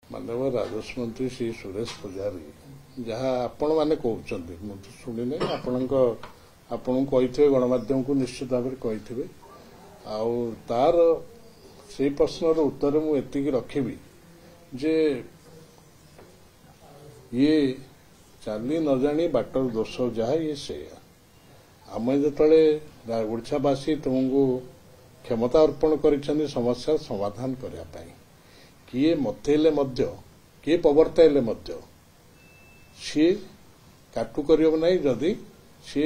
माननीय राजस्व मंत्री श्री सुरेश पुजारी जहाँ आपण मैंने कहते मुझे शुणी ना आपण कही गणमाध्यम को निश्चित भाव में कही तार से प्रश्नर उत्तर मुझे रखी जे ये चाली न जानी बाटर दोष जहाँ ये से आम जो ओडावासी तुमको क्षमता अर्पण कर समस्या समाधान करने किए मतले किए प्रवर्तले सी काटु कर जदि सी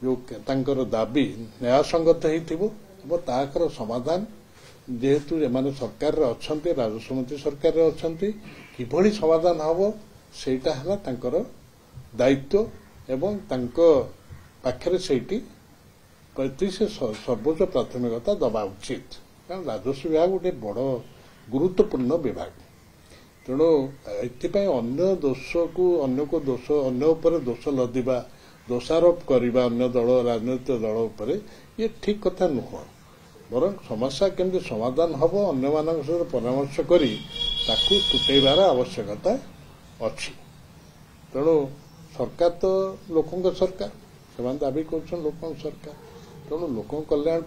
जो तांकर दाबी न्यायसंगत होकर समाधान जेहेतु एमाने सरकार अच्छा राजस्व मंत्री सरकार अच्छा किभली समाधान हम सेटा है तांकर दायित्व एवं तांको पाखरे सेठी प्रति से सर्वोच्च प्राथमिकता दबा उचित कारण राजस्व विभाग गोटे बड़ गुरुत्वपूर्ण विभाग तेणु एपाई अन्य दोष को अन्य को दोष अन्य उपर दोष लदिबा दोषारोप करवा अन्य दल राजनैतिक दल उपर ये ठीक कथा नुह बर समस्या केमती समाधान हम अन्य मान सहित परामर्श करी ताकू तुटेबार आवश्यकता अच्छी तेणु सरकार तो लोकों सरकार से दाबी कर लोक सरकार तेणु लोक कल्याण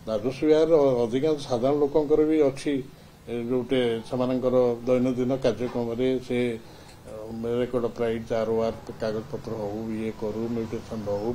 राजस्व विभाग अधिकांश साधारण लोकंर भी अच्छी जोटे से दैनंदिन कार्यक्रम से रेकर्ड प्राइज आरओआर कागज पत्र हो ये करू म्यूटेशन हो